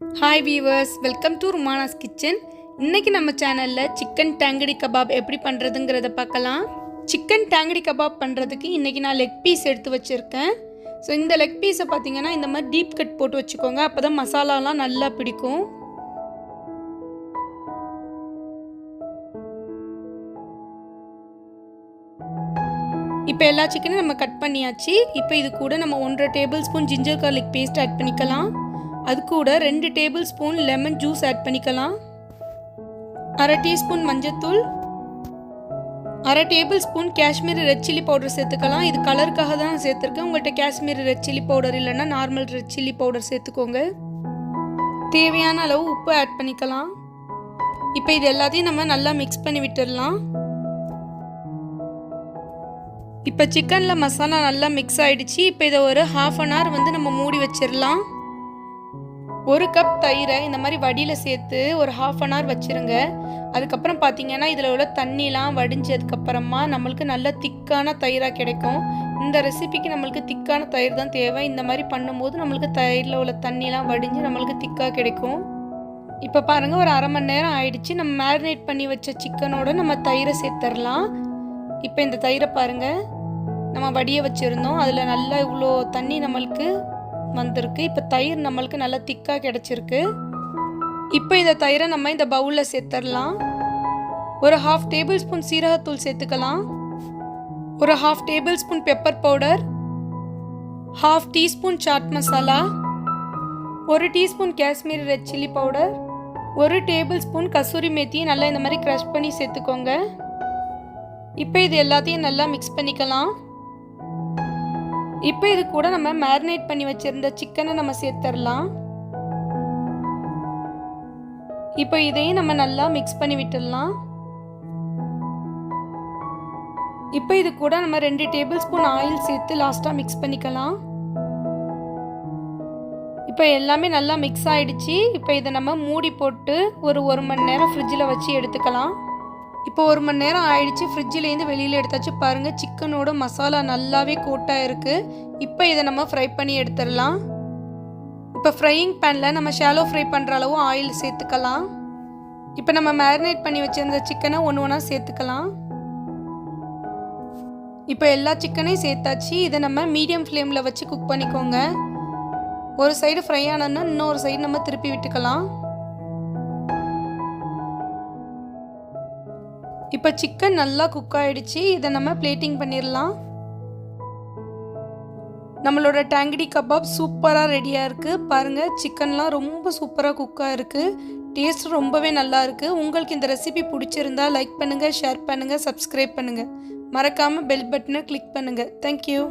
Hi viewers, welcome to Rumana's Kitchen. இன்னைக்கு நம்ம சேனல்ல சிக்கன் டாங்கடி கபாப் எப்படி பண்றதுங்கறத பார்க்கலாம். சிக்கன் டாங்கடி கபாப் பண்றதுக்கு இன்னைக்கு நான் லெக் பீஸ் எடுத்து வச்சிருக்கேன். சோ இந்த லெக் பீஸை பாத்தீங்கன்னா இந்த மாதிரி டீப் கட் போட்டு வச்சுக்கோங்க. அப்பதான் மசாலாலாம் நல்லா பிடிக்கும். இப்போ எல்லா சிக்கனையும் நம்ம கட் பண்ணியாச்சு. இப்போ இது கூட நம்ம 1.5 tablespoon ginger garlic paste add பண்ணிக்கலாம். அது கூட 2 டேபிள்ஸ்பூன் லெமன் ஜூஸ் ஆட் பண்ணிக்கலாம். 1/2 டீஸ்பூன் மஞ்சள்தூள், 1/2 tablespoon Kashmiri red chilli powder சேர்த்துக்கலாம். இது கலருக்காக தான் சேர்த்துருக்கேன். உங்கள்கிட்ட காஷ்மீரி ரெட் சில்லி பவுடர் இல்லைன்னா நார்மல் ரெட் சில்லி பவுடர் சேர்த்துக்கோங்க. தேவையான அளவு உப்பு ஆட் பண்ணிக்கலாம். இப்போ இது எல்லாத்தையும் நம்ம நல்லா மிக்ஸ் பண்ணி விட்டுடலாம். இப்போ சிக்கனில் மசாலா நல்லா மிக்ஸ் ஆகிடுச்சு. இப்போ இதை ஒரு 1/2 hour வந்து நம்ம மூடி வச்சிடலாம். 1 கப் தயிரை இந்த மாதிரி வடியில் சேர்த்து ஒரு 1/2 hour வச்சுருங்க. அதுக்கப்புறம் பார்த்தீங்கன்னா இதில் உள்ள தண்ணிலாம் வடிஞ்சதுக்கப்புறமா நம்மளுக்கு நல்ல திக்கான தயிராக கிடைக்கும். இந்த ரெசிபிக்கு நம்மளுக்கு திக்கான தயிர் தான் தேவை. இந்த மாதிரி பண்ணும்போது நம்மளுக்கு தயிரில் உள்ள தண்ணிலாம் வடிஞ்சு நம்மளுக்கு திக்காக கிடைக்கும். இப்போ பாருங்கள், ஒரு 1/2 மணி நேரம் ஆயிடுச்சு. நம்ம மேரினேட் பண்ணி வச்ச சிக்கனோட நம்ம தயிரை சேர்த்துடலாம். இப்போ இந்த தயிரை பாருங்கள், நம்ம வடிய வச்சுருந்தோம். அதில் நல்லா இவ்வளோ தண்ணி நம்மளுக்கு வந்திருக்கு. இப்போ தயிர் நம்மளுக்கு நல்லா திக்காக கிடச்சிருக்கு. இப்போ இந்த தயிரை நம்ம இந்த பவுலில் சேர்த்துடலாம். ஒரு 1/2 டேபிள்ஸ்பூன் சீரகத்தூள் சேர்த்துக்கலாம். ஒரு 1/2 tablespoon pepper powder, 1/2 teaspoon chaat masala, 1 teaspoon Kashmiri red chilli powder, 1 tablespoon kasuri மேத்தியை நல்லா இந்த மாதிரி க்ரஷ் பண்ணி சேர்த்துக்கோங்க. இப்போ இது எல்லாத்தையும் நல்லா மிக்ஸ் பண்ணிக்கலாம். இப்போ இது கூட நம்ம மேரினேட் பண்ணி வச்சிருந்த சிக்கனை நம்ம சேர்த்துடலாம். இப்போ இதையும் நம்ம நல்லா மிக்ஸ் பண்ணி விட்டுடலாம். இப்போ இது கூட நம்ம 2 டேபிள்ஸ்பூன் ஆயில் சேர்த்து லாஸ்ட்டாக மிக்ஸ் பண்ணிக்கலாம். இப்போ எல்லாமே நல்லா மிக்ஸ் ஆகிடுச்சு. இப்போ இதை நம்ம மூடி போட்டு ஒரு 1 மணி நேரம் ஃப்ரிட்ஜில் வச்சு எடுத்துக்கலாம். இப்போ 1 மணி நேரம் ஆயிடுச்சு. ஃப்ரிட்ஜிலேருந்து வெளியில் எடுத்தாச்சு. பாருங்கள், சிக்கனோட மசாலா நல்லாவே கோட்டாக இருக்குது. இப்போ இதை நம்ம ஃப்ரை பண்ணி எடுத்துடலாம். இப்போ ஃப்ரையிங் பேனில் நம்ம ஷாலோ ஃப்ரை பண்ணுற அளவு ஆயில் சேர்த்துக்கலாம். இப்போ நம்ம மேரினேட் பண்ணி வச்சிருந்த சிக்கனை ஒன்று சேர்த்துக்கலாம். இப்போ எல்லா சிக்கனையும் சேர்த்தாச்சு. இதை நம்ம மீடியம் ஃப்ளேமில் வச்சு குக் பண்ணிக்கோங்க. ஒரு சைடு ஃப்ரை ஆனோன்னா இன்னொரு சைடு நம்ம திருப்பி விட்டுக்கலாம். இப்போ சிக்கன் நல்லா குக் ஆகிடுச்சு. இதை நம்ம பிளேட்டிங் பண்ணிடலாம். நம்மளோட டாங்கடி கபாப் சூப்பராக ரெடியாக இருக்குது. பாருங்கள், சிக்கன்லாம் ரொம்ப சூப்பராக குக்காக இருக்குது. டேஸ்ட் ரொம்பவே நல்லா இருக்குது. உங்களுக்கு இந்த ரெசிபி பிடிச்சிருந்தா லைக் பண்ணுங்கள், ஷேர் பண்ணுங்கள், சப்ஸ்கிரைப் பண்ணுங்கள். மறக்காமல் பெல் பட்டனை கிளிக் பண்ணுங்கள். தேங்க்யூ.